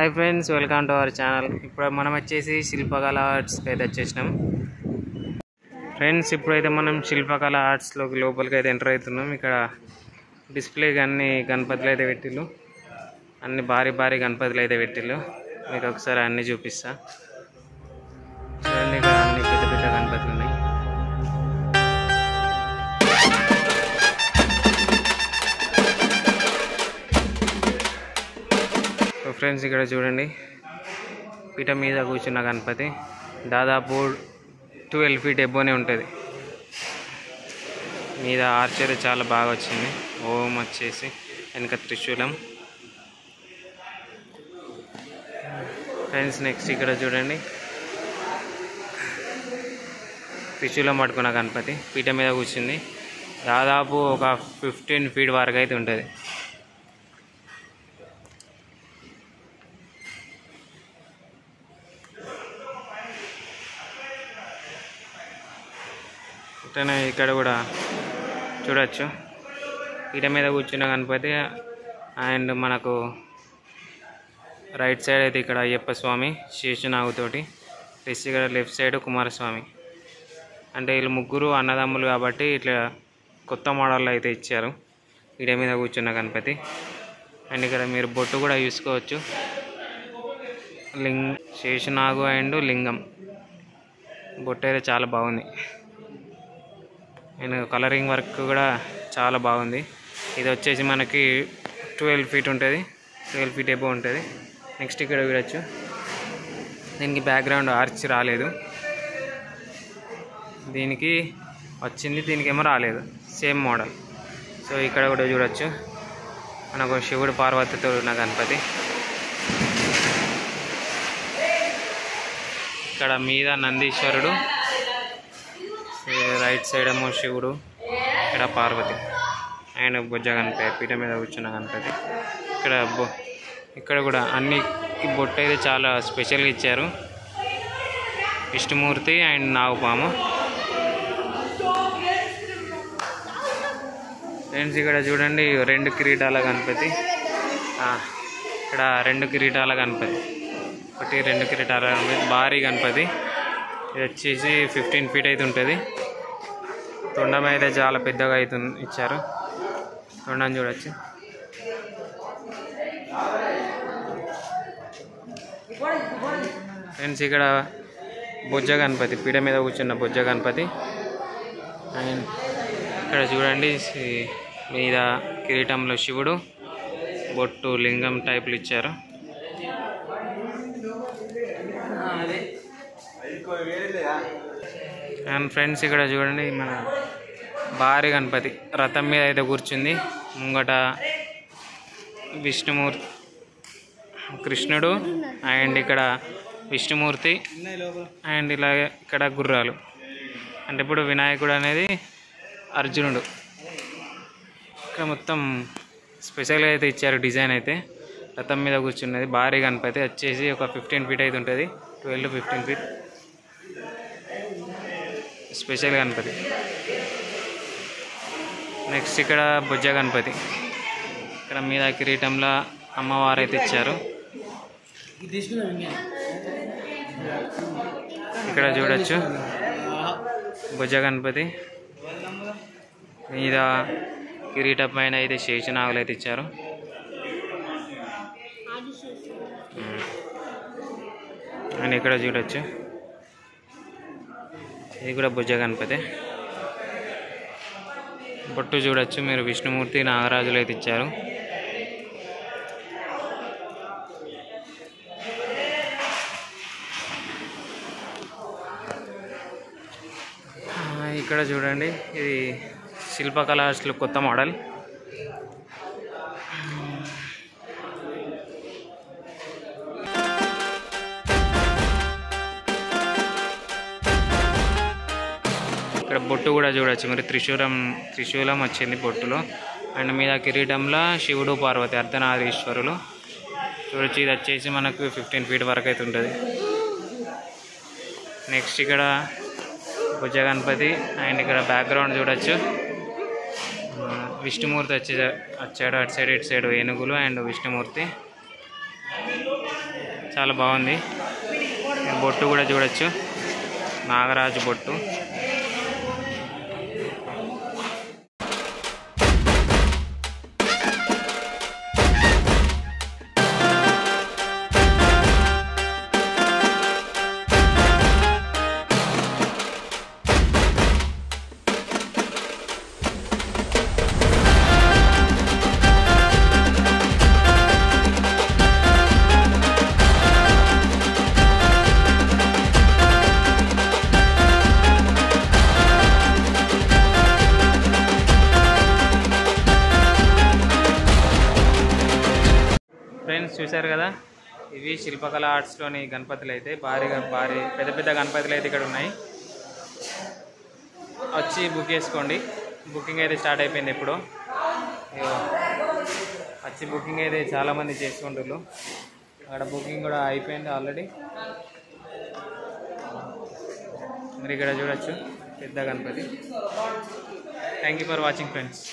Hi friends, welcome to our channel. ఇప్పుడు మనం వచ్చేసి శిల్పకళ ఆర్ట్స్కి అయితే వచ్చేసినాం ఫ్రెండ్స్. ఇప్పుడైతే మనం శిల్పకళ ఆర్ట్స్లోకి లోపలికి అయితే ఎంటర్ అవుతున్నాం. ఇక్కడ డిస్ప్లేకి అన్ని గణపతులు అయితే పెట్టిళ్ళు, అన్ని భారీ భారీ గణపతులు అయితే పెట్టిళ్ళు. మీకు ఒకసారి అన్నీ చూపిస్తా చూడండి. ఇక్కడ అన్ని పెద్ద పెద్ద గణపతులు ఉన్నాయి. ఫ్రెండ్స్ ఇక్కడ చూడండి, పీట మీద కూర్చున్న గణపతి దాదాపు 12 feet ఎబ్బోనే ఉంటుంది. మీద ఆర్చర్ చాలా బాగా వచ్చింది. ఓం వచ్చేసి వెనక త్రిశూలం. ఫ్రెండ్స్ నెక్స్ట్ ఇక్కడ చూడండి, త్రిశూలం పట్టుకున్న గణపతి పీట మీద కూర్చుంది. దాదాపు ఒక 15 feet వరకు అయితే ఉంటుంది. ఇక్కడ కూడా చూడొచ్చు, పీట మీద కూర్చున్న గణపతి. అండ్ మనకు రైట్ సైడ్ అయితే ఇక్కడ అయ్యప్ప స్వామి శేషనాగుతోటి, ప్లస్ ఇక్కడ లెఫ్ట్ సైడ్ కుమారస్వామి. అంటే వీళ్ళు ముగ్గురు అన్నదమ్ములు కాబట్టి ఇట్లా కొత్త మోడల్లో అయితే ఇచ్చారు పీట మీద కూర్చున్న గణపతి. అండ్ ఇక్కడ మీరు బొట్టు కూడా చూసుకోవచ్చు, శేషనాగు అండ్ లింగం బొట్టు అయితే చాలా బాగుంది. అండ్ కలరింగ్ వర్క్ కూడా చాలా బాగుంది. ఇది వచ్చేసి మనకి 12 feet ఉంటుంది, 12 feet ఎబో ఉంటుంది. నెక్స్ట్ ఇక్కడ చూడొచ్చు, దీనికి బ్యాక్గ్రౌండ్ ఆర్చ్ రాలేదు, దీనికి వచ్చింది, దీనికి ఏమో రాలేదు, సేమ్ మోడల్. సో ఇక్కడ కూడా చూడొచ్చు, మనకు శివుడు పార్వతితో ఉన్న గణపతి. ఇక్కడ మీద నందీశ్వరుడు, రైట్ సైడ్ ఏమో శివుడు, ఇక్కడ పార్వతి ఆయన బొజ్జ గణపతి పీట మీద కూర్చున్న గణపతి. ఇక్కడ కూడా అన్ని బొట్టు అయితే చాలా స్పెషల్గా ఇచ్చారు. విష్ణుమూర్తి అండ్ నాగుపాము. ఫ్రెండ్స్ ఇక్కడ చూడండి, 2 కిరీటాల గణపతి. ఇక్కడ 2 కిరీటాల గణపతి, 2 కిరీటాల గణపతి, భారీ గణపతి. ఇది వచ్చేసి 15 feet అయితే ఉంటుంది. తొండం అయితే చాలా పెద్దగా అయితే ఇచ్చారు, తొండం చూడొచ్చు. ఫ్రెండ్స్ ఇక్కడ బొజ్జ గణపతి, పీట మీద కూర్చున్న బొజ్జ గణపతి. అండ్ ఇక్కడ చూడండి, మీద కిరీటంలో శివుడు, బొట్టు లింగం టైపులు ఇచ్చారు. అండ్ ఫ్రెండ్స్ ఇక్కడ చూడండి, మన భారీ గణపతి రథం మీద అయితే కూర్చుంది. ముంగట విష్ణుమూర్తి, కృష్ణుడు అండ్ ఇక్కడ విష్ణుమూర్తి అండ్ ఇలాగే ఇక్కడ గుర్రాలు. అంటే ఇప్పుడు వినాయకుడు అనేది అర్జునుడు. ఇక్కడ మొత్తం స్పెషల్గా అయితే ఇచ్చారు డిజైన్ అయితే. రథం మీద కూర్చున్నది భారీ గణపతి వచ్చేసి ఒక 15 feet అయితే ఉంటుంది, 12 to 15 feet special Ganapati. Next ఇక్కడ బొజ్జ గణపతి, ఇక్కడ మీద కిరీటంలో అమ్మవారు అయితే ఇచ్చారు. ఇక్కడ చూడొచ్చు బొజ్జ గణపతి మీద కిరీటం పైన అయితే శేషనాగులు అయితే ఇచ్చారు. అండ్ ఇక్కడ చూడొచ్చు, ఇది కూడా బొజ్జ గణపతి. బొట్టు చూడొచ్చు మీరు, విష్ణుమూర్తి నాగరాజులు అయితే ఇచ్చారు. ఇక్కడ చూడండి, ఇది శిల్పకళ ఆర్ట్స్లో కొత్త మోడల్. ఇక్కడ బొట్టు కూడా చూడొచ్చు మీరు, త్రిశూలం వచ్చింది బొట్టులో. అండ్ మీద కిరీటంలో శివుడు పార్వతి అర్ధనారీశ్వరులు చూడొచ్చు. ఇది వచ్చేసి మనకు 15 feet వరకు అయితే ఉంటుంది. నెక్స్ట్ ఇక్కడ బొజ్జ గణపతి అండ్ ఇక్కడ బ్యాక్గ్రౌండ్ చూడొచ్చు, విష్ణుమూర్తి వచ్చాడు. అటు సైడ్ ఇటు సైడ్ ఏనుగులు అండ్ విష్ణుమూర్తి. చాలా బాగుంది. బొట్టు కూడా చూడొచ్చు, నాగరాజు బొట్టు. ఫ్రెండ్స్ చూశారు కదా, ఇవి శిల్పకళ ఆర్ట్స్లోని గణపతులు అయితే భారీ పెద్ద పెద్ద గణపతులు అయితే ఇక్కడ ఉన్నాయి. వచ్చి బుక్ చేసుకోండి. బుకింగ్ అయితే స్టార్ట్ అయిపోయింది ఇప్పుడు. వచ్చి బుకింగ్ అయితే చాలామంది చేసుకుంటున్నారు. అక్కడ బుకింగ్ కూడా అయిపోయింది ఆల్రెడీ. మీరు ఇక్కడ చూడొచ్చు పెద్ద Ganapati. Thank you for watching friends.